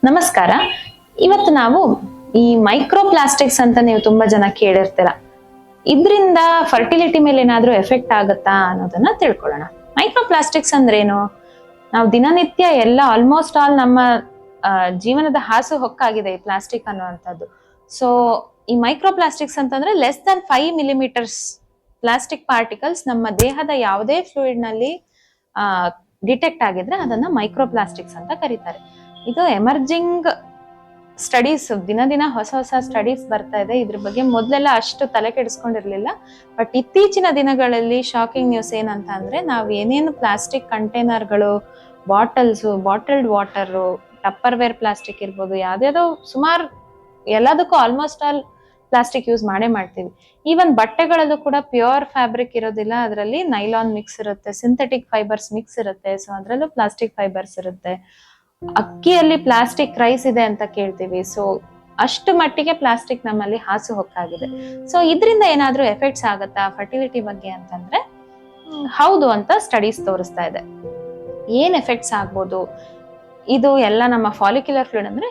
ನಮಸ್ಕಾರ. ಇವತ್ತು ನಾವು ಈ ಮೈಕ್ರೋ ಪ್ಲಾಸ್ಟಿಕ್ಸ್ ಅಂತ ನೀವು ತುಂಬಾ ಜನ ಕೇಳಿರ್ತೀರ. ಇದರಿಂದ ಫರ್ಟಿಲಿಟಿ ಮೇಲೆ ಏನಾದ್ರೂ ಎಫೆಕ್ಟ್ ಆಗುತ್ತಾ ಅನ್ನೋದನ್ನ ತಿಳ್ಕೊಳ್ಳೋಣ. ಮೈಕ್ರೋ ಪ್ಲಾಸ್ಟಿಕ್ಸ್ ಅಂದ್ರೇನು? ನಾವು ದಿನನಿತ್ಯ ಎಲ್ಲ ಆಲ್ಮೋಸ್ಟ್ ಆಲ್ ನಮ್ಮ ಜೀವನದ ಹಾಸು ಹೊಕ್ಕಾಗಿದೆ ಈ ಪ್ಲಾಸ್ಟಿಕ್ ಅನ್ನುವಂಥದ್ದು. ಸೊ ಈ ಮೈಕ್ರೋ ಪ್ಲಾಸ್ಟಿಕ್ಸ್ ಅಂತಂದ್ರೆ less than 5 millimetres plastic particles ನಮ್ಮ ದೇಹದ ಯಾವುದೇ ಫ್ಲೂಯಿಡ್ ನಲ್ಲಿ ಡಿಟೆಕ್ಟ್ ಆಗಿದ್ರೆ ಅದನ್ನ ಮೈಕ್ರೋ ಪ್ಲಾಸ್ಟಿಕ್ಸ್ ಅಂತ ಕರೀತಾರೆ. ಇದು ಎಮರ್ಜಿಂಗ್ ಸ್ಟಡೀಸ್, ದಿನ ಹೊಸ ಸ್ಟಡೀಸ್ ಬರ್ತಾ ಇದೆ ಇದ್ರ ಬಗ್ಗೆ. ಮೊದಲೆಲ್ಲ ಅಷ್ಟು ತಲೆ ಕೆಡಿಸ್ಕೊಂಡಿರ್ಲಿಲ್ಲ, ಬಟ್ ಇತ್ತೀಚಿನ ದಿನಗಳಲ್ಲಿ ಶಾಕಿಂಗ್ ನ್ಯೂಸ್ ಏನಂತ ಅಂದ್ರೆ, ನಾವು ಏನೇನು ಪ್ಲಾಸ್ಟಿಕ್ ಕಂಟೈನರ್ಗಳು, bottles, bottled water, Tupperware plastic ಇರ್ಬೋದು, ಯಾವ್ದಾವ್ದೋ ಸುಮಾರು ಎಲ್ಲದಕ್ಕೂ ಆಲ್ಮೋಸ್ಟ್ ಆಲ್ ಪ್ಲಾಸ್ಟಿಕ್ ಯೂಸ್ ಮಾಡ್ತೀವಿ. ಈವನ್ ಬಟ್ಟೆಗಳಲ್ಲೂ ಕೂಡ ಪ್ಯೂರ್ ಫ್ಯಾಬ್ರಿಕ್ ಇರೋದಿಲ್ಲ, ಅದರಲ್ಲಿ ನೈಲಾನ್ ಮಿಕ್ಸ್ ಇರುತ್ತೆ, ಸಿಂಥೆಟಿಕ್ ಫೈಬರ್ಸ್ ಮಿಕ್ಸ್ ಇರುತ್ತೆ, ಸೊ ಅದರಲ್ಲೂ ಪ್ಲಾಸ್ಟಿಕ್ ಫೈಬರ್ಸ್ ಇರುತ್ತೆ. ಅಕ್ಕಿಯಲ್ಲಿ ಪ್ಲಾಸ್ಟಿಕ್ ರೈಸ್ ಇದೆ ಅಂತ ಕೇಳ್ತೀವಿ. ಸೊ ಅಷ್ಟು ಮಟ್ಟಿಗೆ ಪ್ಲಾಸ್ಟಿಕ್ ನಮ್ಮಲ್ಲಿ ಹಾಸು ಹೊಕ್ಕಾಗಿದೆ. ಸೊ ಇದರಿಂದ ಏನಾದ್ರೂ ಎಫೆಕ್ಟ್ಸ್ ಆಗುತ್ತಾ ಫರ್ಟಿಲಿಟಿ ಬಗ್ಗೆ ಅಂತಂದ್ರೆ ಹೌದು ಅಂತ ಸ್ಟಡೀಸ್ ತೋರಿಸ್ತಾ ಇದೆ. ಏನ್ ಎಫೆಕ್ಟ್ಸ್ ಆಗ್ಬೋದು? ಇದು ಎಲ್ಲ ನಮ್ಮ ಫಾಲಿಕ್ಯುಲರ್ ಫ್ಲೂಯಿಡ್ ಅಂದ್ರೆ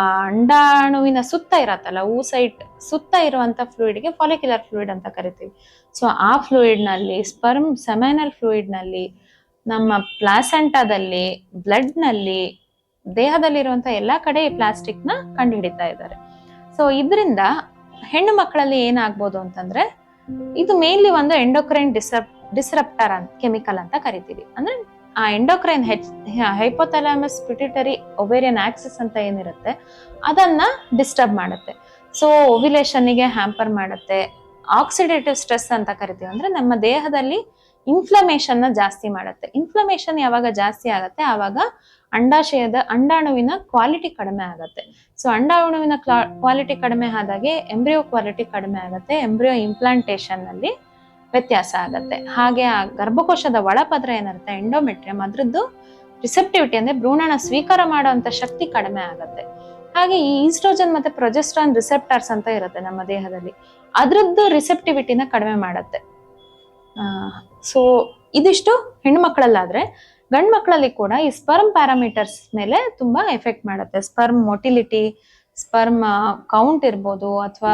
ಅಂಡಾಣುವಿನ ಸುತ್ತ ಇರತ್ತಲ್ಲ, ಊಸೈಟ್ ಸುತ್ತ ಇರುವಂತ ಫ್ಲೂಯಿಡ್ಗೆ ಫಾಲಿಕ್ಯುಲರ್ ಫ್ಲೂಯಿಡ್ ಅಂತ ಕರಿತೀವಿ. ಸೊ ಆ ಫ್ಲೂಯಿಡ್ ನಲ್ಲಿ, ಸ್ಪರ್ಮ್ ಸೆಮೈನಲ್ ಫ್ಲೂಯಿಡ್ ನಲ್ಲಿ, ನಮ್ಮ ಪ್ಲಾಸೆಂಟಾದಲ್ಲಿ, ಬ್ಲಡ್ ನಲ್ಲಿ, ದೇಹದಲ್ಲಿರುವಂತ ಎಲ್ಲಾ ಕಡೆ ಈ ಪ್ಲಾಸ್ಟಿಕ್ ನ ಕಂಡು ಹಿಡಿತಾ ಇದ್ದಾರೆ. ಸೊ ಇದರಿಂದ ಹೆಣ್ಣು ಮಕ್ಕಳಲ್ಲಿ ಏನಾಗ್ಬೋದು ಅಂತಂದ್ರೆ, ಇದು ಮೇನ್ಲಿ ಒಂದು ಎಂಡೋಕ್ರೈನ್ ಡಿಸ್ರಪ್ಟರ್ ಕೆಮಿಕಲ್ ಅಂತ ಕರಿತೀವಿ. ಅಂದ್ರೆ ಆ endocrine hypothalamus pituitary ovarian Axis ಅಂತ ಏನಿರುತ್ತೆ ಅದನ್ನ ಡಿಸ್ಟರ್ಬ್ ಮಾಡುತ್ತೆ. ಸೊ ಓವ್ಯುಲೇಷನ್ಗೆ ಹ್ಯಾಂಪರ್ ಮಾಡುತ್ತೆ. ಆಕ್ಸಿಡೇಟಿವ್ ಸ್ಟ್ರೆಸ್ ಅಂತ ಕರಿತೀವಿ, ಅಂದ್ರೆ ನಮ್ಮ ದೇಹದಲ್ಲಿ ಇನ್ಫ್ಲಮೇಷನ್ ನ ಜಾಸ್ತಿ ಮಾಡುತ್ತೆ. ಇನ್ಫ್ಲಮೇಷನ್ ಯಾವಾಗ ಜಾಸ್ತಿ ಆಗತ್ತೆ ಆವಾಗ ಅಂಡಾಣುವಿನ ಕ್ವಾಲಿಟಿ ಕಡಿಮೆ ಆಗತ್ತೆ. ಸೊ ಅಂಡಾಣುವಿನ ಕ್ವಾಲಿಟಿ ಕಡಿಮೆ ಆದಾಗೆ ಎಂಬ್ರಿಯೋ ಕ್ವಾಲಿಟಿ ಕಡಿಮೆ ಆಗತ್ತೆ, ಎಂಬ್ರಿಯೋ ಇಂಪ್ಲಾಂಟೇಶನ್ ನಲ್ಲಿ ವ್ಯತ್ಯಾಸ ಆಗತ್ತೆ. ಹಾಗೆ ಆ ಗರ್ಭಕೋಶದ ಒಳಪದ್ರ ಏನಿರುತ್ತೆ ಎಂಡೋಮೆಟ್ರಿಯಂ, ಅದ್ರದ್ದು ರಿಸೆಪ್ಟಿವಿಟಿ ಅಂದ್ರೆ ಭ್ರೂಣನ ಸ್ವೀಕಾರ ಮಾಡುವಂತ ಶಕ್ತಿ ಕಡಿಮೆ ಆಗತ್ತೆ. ಹಾಗೆ ಈ ಈಸ್ಟ್ರೋಜನ್ ಮತ್ತೆ ಪ್ರೊಜೆಸ್ಟ್ರಾನ್ ರಿಸೆಪ್ಟರ್ಸ್ ಅಂತ ಇರುತ್ತೆ ನಮ್ಮ ದೇಹದಲ್ಲಿ, ಅದ್ರದ್ದು ರಿಸೆಪ್ಟಿವಿಟಿನ ಕಡಿಮೆ ಮಾಡತ್ತೆ. ಸೊ ಇದಿಷ್ಟು ಹೆಣ್ಣು ಮಕ್ಕಳಲ್ಲಾದ್ರೆ, ಗಂಡು ಮಕ್ಕಳಲ್ಲಿ ಕೂಡ ಈ ಸ್ಪರ್ಮ್ ಪ್ಯಾರಾಮೀಟರ್ಸ್ ಮೇಲೆ ತುಂಬಾ ಎಫೆಕ್ಟ್ ಮಾಡುತ್ತೆ. ಸ್ಪರ್ಮ್ ಮೊಟಿಲಿಟಿ, ಸ್ಪರ್ಮ್ ಕೌಂಟ್ ಇರ್ಬೋದು, ಅಥವಾ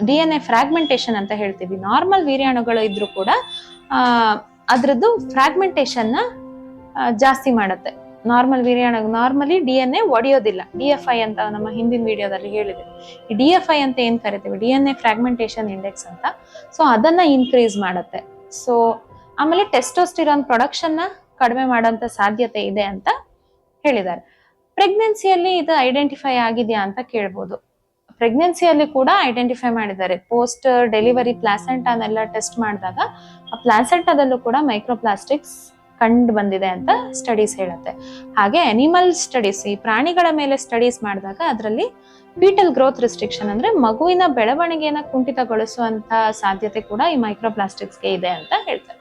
DNA ಫ್ರಾಗ್ಮೆಂಟೇಶನ್ ಅಂತ ಹೇಳ್ತೀವಿ. ನಾರ್ಮಲ್ ವೀರ್ಯಾಣುಗಳು ಇದ್ರೂ ಕೂಡ ಅದ್ರದ್ದು ಫ್ರಾಗ್ಮೆಂಟೇಶನ್ ನ ಜಾಸ್ತಿ ಮಾಡುತ್ತೆ. Normally DNA ಒಡೆಯೋದಿಲ್ಲ. DFI ಅಂತ ನಮ್ಮ ಹಿಂದಿನ ವಿಡಿಯೋದಲ್ಲಿ ಹೇಳಿದ್ವಿ. ಈ DFI ಅಂತ ಏನ್ ಕರಿತೀವಿ, DNA ಫ್ರಾಗ್ಮೆಂಟೇಶನ್ ಇಂಡೆಕ್ಸ್ ಅಂತ, ಸೊ ಅದನ್ನ ಇನ್ಕ್ರೀಸ್ ಮಾಡುತ್ತೆ. ಸೊ ಆಮೇಲೆ ಟೆಸ್ಟೋಸ್ಟಿರಾನ್ ಪ್ರೊಡಕ್ಷನ್ ನ ಕಡಿಮೆ ಮಾಡೋಂತ ಸಾಧ್ಯತೆ ಇದೆ ಅಂತ ಹೇಳಿದ್ದಾರೆ. ಪ್ರೆಗ್ನೆನ್ಸಿಯಲ್ಲಿ ಇದು ಐಡೆಂಟಿಫೈ ಆಗಿದೆಯಾ ಅಂತ ಕೇಳ್ಬೋದು. ಪ್ರೆಗ್ನೆನ್ಸಿಯಲ್ಲಿ ಕೂಡ ಐಡೆಂಟಿಫೈ ಮಾಡಿದ್ದಾರೆ. ಪೋಸ್ಟ್ ಡೆಲಿವರಿ ಪ್ಲಾಸೆಂಟಾನೆಲ್ಲ ಟೆಸ್ಟ್ ಮಾಡಿದಾಗ ಆ ಪ್ಲಾಸೆಂಟಾದಲ್ಲೂ ಕೂಡ ಮೈಕ್ರೋಪ್ಲಾಸ್ಟಿಕ್ಸ್ ಕಂಡು ಬಂದಿದೆ ಅಂತ ಸ್ಟಡೀಸ್ ಹೇಳುತ್ತೆ. ಹಾಗೆ ಅನಿಮಲ್ ಸ್ಟಡೀಸ್, ಈ ಪ್ರಾಣಿಗಳ ಮೇಲೆ ಸ್ಟಡೀಸ್ ಮಾಡಿದಾಗ ಅದರಲ್ಲಿ ಫೀಟಲ್ ಗ್ರೋತ್ ರಿಸ್ಟ್ರಿಕ್ಷನ್ ಅಂದ್ರೆ ಮಗುವಿನ ಬೆಳವಣಿಗೆನ ಕುಂಠಿತಗೊಳಿಸುವಂತ ಸಾಧ್ಯತೆ ಕೂಡ ಈ ಮೈಕ್ರೋಪ್ಲಾಸ್ಟಿಕ್ಸ್ಗೆ ಇದೆ ಅಂತ ಹೇಳ್ತಾರೆ.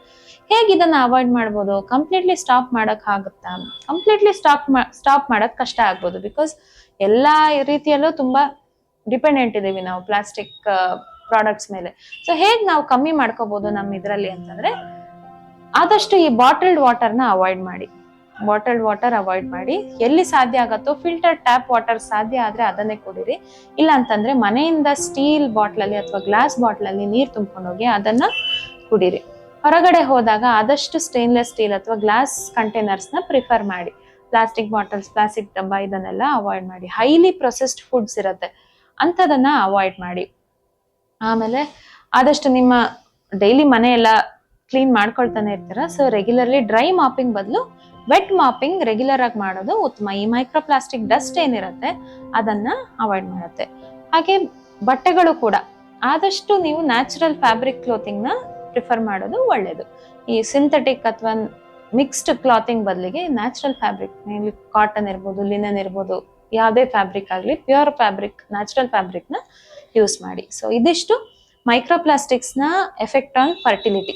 ಹೇಗೆ ಇದನ್ನ ಅವಾಯ್ಡ್ ಮಾಡ್ಬೋದು? ಕಂಪ್ಲೀಟ್ಲಿ ಸ್ಟಾಪ್ ಮಾಡಕ್ ಆಗುತ್ತಾ? ಕಂಪ್ಲೀಟ್ಲಿ ಸ್ಟಾಪ್ ಮಾಡಕ್ ಕಷ್ಟ ಆಗ್ಬೋದು. ಬಿಕಾಸ್ ಎಲ್ಲಾ ರೀತಿಯಲ್ಲೂ ತುಂಬಾ ಡಿಪೆಂಡೆಂಟ್ ಇದೀವಿ ನಾವು ಪ್ಲಾಸ್ಟಿಕ್ ಪ್ರಾಡಕ್ಟ್ಸ್ ಮೇಲೆ. ಸೊ ಹೇಗ್ ನಾವು ಕಮ್ಮಿ ಮಾಡ್ಕೋಬಹುದು ನಮ್ಮ ಇದರಲ್ಲಿ ಅಂತಂದ್ರೆ, ಆದಷ್ಟು ಈ ಬಾಟಲ್ಡ್ ವಾಟರ್ನ ಅವಾಯ್ಡ್ ಮಾಡಿ. ಎಲ್ಲಿ ಸಾಧ್ಯ ಆಗತ್ತೋ ಫಿಲ್ಟರ್ ಟ್ಯಾಪ್ ವಾಟರ್ ಸಾಧ್ಯ ಆದ್ರೆ ಅದನ್ನೇ ಕುಡೀರಿ. ಇಲ್ಲ ಅಂತಂದ್ರೆ ಮನೆಯಿಂದ ಸ್ಟೀಲ್ ಬಾಟ್ಲಲ್ಲಿ ಅಥವಾ ಗ್ಲಾಸ್ ಬಾಟ್ಲಲ್ಲಿ ನೀರು ತುಂಬ್ಕೊಂಡು ಹೋಗಿ ಅದನ್ನ ಕುಡೀರಿ. ಹೊರಗಡೆ ಹೋದಾಗ ಆದಷ್ಟು ಸ್ಟೇನ್ಲೆಸ್ ಸ್ಟೀಲ್ ಅಥವಾ ಗ್ಲಾಸ್ ಕಂಟೈನರ್ಸ್ ನ ಪ್ರಿಫರ್ ಮಾಡಿ. ಪ್ಲಾಸ್ಟಿಕ್ ಬಾಟಲ್ಸ್, ಪ್ಲಾಸ್ಟಿಕ್ ಡಬ್ಬ ಇದನ್ನೆಲ್ಲ ಅವಾಯ್ಡ್ ಮಾಡಿ. ಹೈಲಿ ಪ್ರೊಸೆಸ್ಡ್ ಫುಡ್ಸ್ ಇರುತ್ತೆ, ಅಂಥದನ್ನ ಅವಾಯ್ಡ್ ಮಾಡಿ. ಆಮೇಲೆ ಆದಷ್ಟು ನಿಮ್ಮ ಡೈಲಿ ಮನೆ ಎಲ್ಲ ಕ್ಲೀನ್ ಮಾಡ್ಕೊಳ್ತಾನೆ ಇರ್ತೀರ. ಸೊ ರೆಗ್ಯುಲರ್ಲಿ ಡ್ರೈ ಮಾಪಿಂಗ್ ಬದಲು ವೆಟ್ ಮಾಪಿಂಗ್ ರೆಗ್ಯುಲರ್ ಆಗಿ ಮಾಡೋದು ಉತ್ತಮ. ಈ ಮೈಕ್ರೋಪ್ಲಾಸ್ಟಿಕ್ ಡಸ್ಟ್ ಏನಿರುತ್ತೆ ಅದನ್ನ ಅವಾಯ್ಡ್ ಮಾಡುತ್ತೆ. ಹಾಗೆ ಬಟ್ಟೆಗಳು ಕೂಡ ಆದಷ್ಟು ನೀವು ನ್ಯಾಚುರಲ್ ಫ್ಯಾಬ್ರಿಕ್ ಕ್ಲೋತಿಂಗ್ ನ ಪ್ರಿಫರ್ ಮಾಡೋದು ಒಳ್ಳೇದು. ಈ ಸಿಂಥೆಟಿಕ್ ಅಥವಾ ಮಿಕ್ಸ್ಡ್ ಕ್ಲಾತಿಂಗ್ ಬದಲಿಗೆ ನ್ಯಾಚುರಲ್ ಫ್ಯಾಬ್ರಿಕ್, ಕಾಟನ್ ಇರ್ಬೋದು, ಲಿನನ್ ಇರ್ಬೋದು, ಯಾವುದೇ ಫ್ಯಾಬ್ರಿಕ್ ಆಗಲಿ ಪ್ಯೂರ್ ಫ್ಯಾಬ್ರಿಕ್, ನ್ಯಾಚುರಲ್ ಫ್ಯಾಬ್ರಿಕ್ ನ ಯೂಸ್ ಮಾಡಿ. ಸೊ ಇದಿಷ್ಟು ಮೈಕ್ರೋಪ್ಲಾಸ್ಟಿಕ್ಸ್ ನ ಎಫೆಕ್ಟ್ ಆನ್ ಫರ್ಟಿಲಿಟಿ.